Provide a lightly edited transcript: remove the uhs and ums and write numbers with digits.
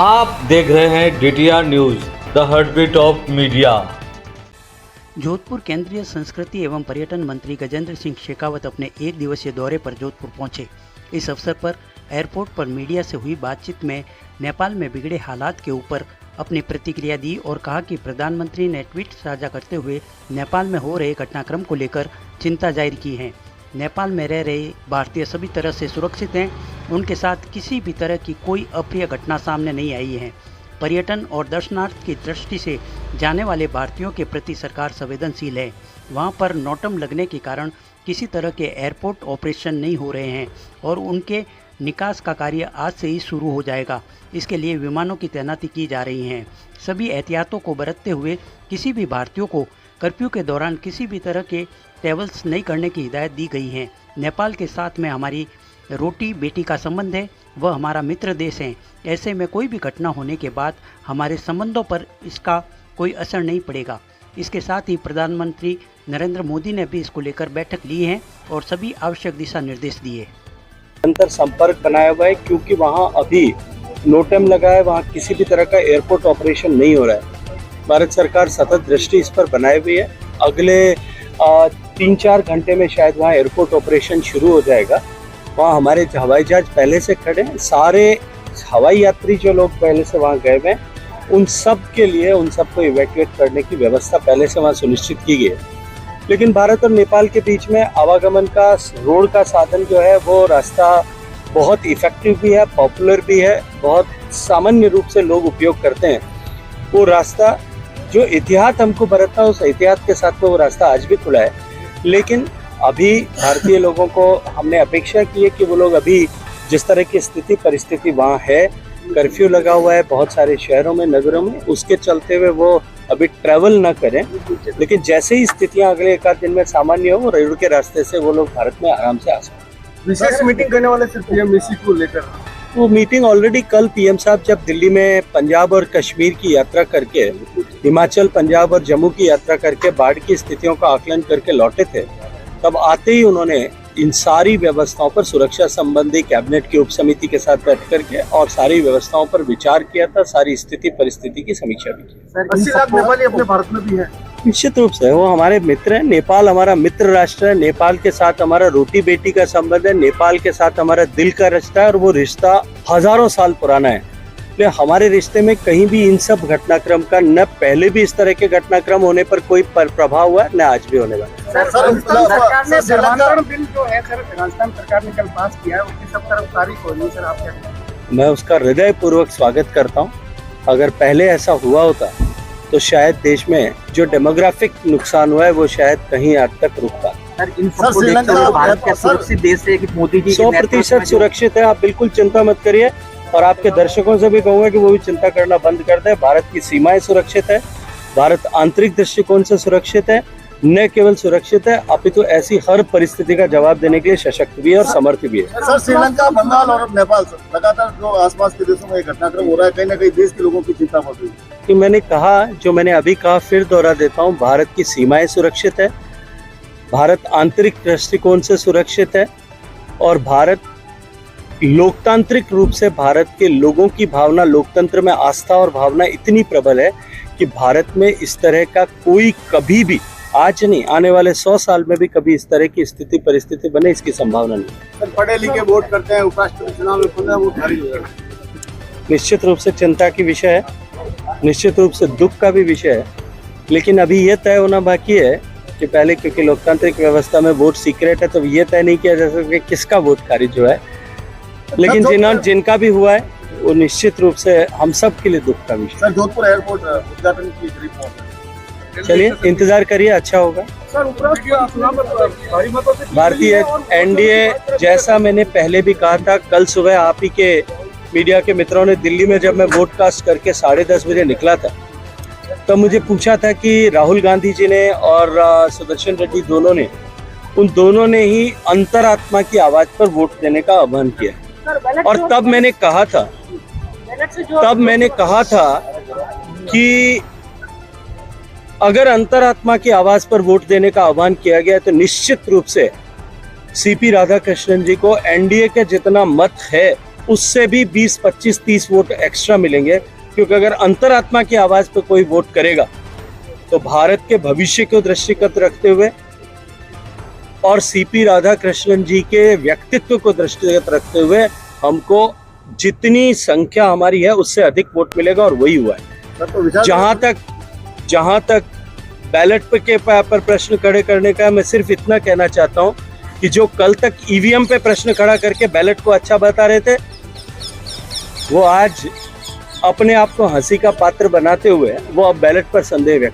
आप देख रहे हैं DTR news, the heartbeat of media. Jodhpur केंद्रीय संस्कृति एवं पर्यटन मंत्री गजेंद्र सिंह शेखावत अपने एक दिवसीय दौरे पर जोधपुर पहुंचे। इस अवसर पर एयरपोर्ट पर मीडिया से हुई बातचीत में नेपाल में बिगड़े हालात के ऊपर अपनी प्रतिक्रिया दी और कहा कि प्रधानमंत्री ने ट्वीट साझा करते हुए नेपाल में हो रहे घटनाक्रम को लेकर चिंता जाहिर की है। नेपाल में रह रहे भारतीय सभी तरह से सुरक्षित हैं, उनके साथ किसी भी तरह की कोई अप्रिय घटना सामने नहीं आई है। पर्यटन और दर्शनार्थ की दृष्टि से जाने वाले भारतीयों के प्रति सरकार संवेदनशील है। वहां पर नोटम लगने के कारण किसी तरह के एयरपोर्ट ऑपरेशन नहीं हो रहे हैं और उनके निकास का कार्य आज से ही शुरू हो जाएगा। इसके लिए विमानों की तैनाती की जा रही है। सभी एहतियातों को बरतते हुए किसी भी भारतीयों को कर्फ्यू के दौरान किसी भी तरह के ट्रैवल्स नहीं करने की हिदायत दी गई है। नेपाल के साथ में हमारी रोटी बेटी का संबंध है, वह हमारा मित्र देश है। ऐसे में कोई भी घटना होने के बाद हमारे संबंधों पर इसका कोई असर नहीं पड़ेगा। इसके साथ ही प्रधानमंत्री नरेंद्र मोदी ने भी इसको लेकर बैठक ली है और सभी आवश्यक दिशा निर्देश दिए। निरंतर संपर्क बनाया हुआ है क्योंकि वहाँ अभी नोटम लगा है, वहाँ किसी भी तरह का एयरपोर्ट ऑपरेशन नहीं हो रहा है। भारत सरकार सतत दृष्टि इस पर बनाए हुई है। अगले 3-4 घंटे में शायद वहाँ एयरपोर्ट ऑपरेशन शुरू हो जाएगा। वहाँ हमारे हवाई जहाज पहले से खड़े हैं। सारे हवाई यात्री जो लोग पहले से वहाँ गए हैं, उन सब के लिए उन सबको इवैक्यूएट करने की व्यवस्था पहले से वहाँ सुनिश्चित की गई है। लेकिन भारत और नेपाल के बीच में आवागमन का रोड का साधन जो है वो रास्ता बहुत इफेक्टिव भी है, पॉपुलर भी है, बहुत सामान्य रूप से लोग उपयोग करते हैं। वो रास्ता जो एहतियात हमको बरतना है, उस एहतियात के साथ में वो रास्ता आज भी खुला है। लेकिन अभी भारतीय लोगों को हमने अपेक्षा की है कि वो लोग अभी जिस तरह की स्थिति परिस्थिति वहाँ है, कर्फ्यू लगा हुआ है बहुत सारे शहरों में, नगरों में, उसके चलते हुए वो अभी ट्रैवल ना करें। लेकिन जैसे ही स्थितियाँ अगले 1 आध दिन में सामान्य हो, रेलवे के रास्ते से वो लोग भारत में आराम से आ सकते हैं। विशेष मीटिंग करने वाले सिर्फ पीएम को लेकर वो मीटिंग ऑलरेडी कल पीएम साहब जब दिल्ली में पंजाब और कश्मीर की यात्रा करके, हिमाचल, पंजाब और जम्मू की यात्रा करके बाढ़ की स्थितियों का आकलन करके लौटे थे, तब आते ही उन्होंने इन सारी व्यवस्थाओं पर सुरक्षा संबंधी कैबिनेट की उप समिति के साथ बैठ करके और सारी व्यवस्थाओं पर विचार किया था, सारी स्थिति परिस्थिति की समीक्षा भी की। 80 लाख नेपाली अपने भारत में भी है। निश्चित रूप से वो हमारे मित्र हैं। नेपाल हमारा मित्र राष्ट्र है। नेपाल के साथ हमारा रोटी बेटी का संबंध है। नेपाल के साथ हमारा दिल का रिश्ता है और वो रिश्ता हजारों साल पुराना है। हमारे रिश्ते में कहीं भी इन सब घटनाक्रम का न पहले भी इस तरह के घटनाक्रम होने पर कोई प्रभाव हुआ है, न आज भी होने वाला। सरकार ने जलंधर बिल जो है सर, राजस्थान सरकार ने कल पास किया है, उसकी सब तरफ तारीफ हो रही है सर, आप क्या कहेंगे? मैं उसका हृदयपूर्वक स्वागत करता हूँ। अगर पहले ऐसा हुआ होता तो शायद देश में जो डेमोग्राफिक नुकसान हुआ है वो शायद कहीं हद तक रुकता। भारत का सुरक्षित देश है कि मोदी जी 100% सुरक्षित है। आप बिल्कुल चिंता मत करिए और आपके दर्शकों से भी कहूंगा कि वो भी चिंता करना बंद कर दें। भारत की सीमाएं सुरक्षित है, भारत आंतरिक दृष्टिकोण से सुरक्षित है, न केवल सुरक्षित है अपितु ऐसी हर परिस्थिति का जवाब देने के लिए सशक्त भी है और समर्थ भी है। सर, श्रीलंका, बंगाल और नेपाल सर लगातार जो आसपास के देशों में घटनाक्रम हो रहा है, कहीं ना कहीं देश के लोगों की चिंता बढ़ रही है। कि मैंने कहा, जो मैंने अभी कहा फिर दोहरा देता हूँ, भारत की सीमाएं सुरक्षित है, भारत आंतरिक दृष्टिकोण से सुरक्षित है और भारत लोकतांत्रिक रूप से, भारत के लोगों की भावना, लोकतंत्र में आस्था और भावना इतनी प्रबल है कि भारत में इस तरह का कोई कभी भी, आज नहीं आने वाले 100 साल में भी कभी इस तरह की स्थिति परिस्थिति बने, इसकी संभावना नहीं। सर, पढ़े लिखे वोट करते हैं, उपराष्ट्रपति चुनाव में 15 वोट भारी है। निश्चित रूप से चिंता की विषय है, निश्चित रूप से दुख का भी विषय है। लेकिन अभी ये तय होना बाकी है कि पहले, क्योंकि लोकतांत्रिक व्यवस्था में वोट सीक्रेट है, तो ये तय नहीं किया जा सकता कि किसका वोट खारिज हुआ है। लेकिन जिनका भी हुआ है वो निश्चित रूप से हम सब के लिए दुख का विषय। सर, जोधपुर एयरपोर्ट उद्घाटन की रिपोर्ट, चलिए इंतजार करिए, अच्छा होगा। भारतीय एनडीए, जैसा मैंने पहले भी कहा था, कल सुबह आप ही के मीडिया के मित्रों ने दिल्ली में जब मैं वोटकास्ट करके 10:30 बजे निकला था, तो मुझे पूछा था कि राहुल गांधी जी ने और सुदर्शन रेड्डी दोनों ने, उन दोनों ने ही अंतरात्मा की आवाज पर वोट देने का आह्वान किया। और तब मैंने कहा था कि अगर अंतरात्मा की आवाज पर वोट देने का आह्वान किया गया तो निश्चित रूप से सीपी राधाकृष्णन जी को एनडीए के जितना मत है उससे भी 20, 25, 30 वोट एक्स्ट्रा मिलेंगे, क्योंकि अगर अंतरात्मा की आवाज पे कोई वोट करेगा तो भारत के भविष्य को दृष्टिगत रखते हुए और सीपी राधाकृष्णन जी के व्यक्तित्व को दृष्टिगत रखते हुए हमको जितनी संख्या हमारी है उससे अधिक वोट मिलेगा, और वही हुआ है। तो जहां तक बैलेट पे पर प्रश्न खड़े करने का, मैं सिर्फ इतना कहना चाहता हूं कि जो कल तक ईवीएम पे प्रश्न खड़ा करके बैलेट को अच्छा बता रहे थे, वो आज अपने आप को हंसी का पात्र बनाते हुए वो अब बैलेट पर संदेह व्यक्त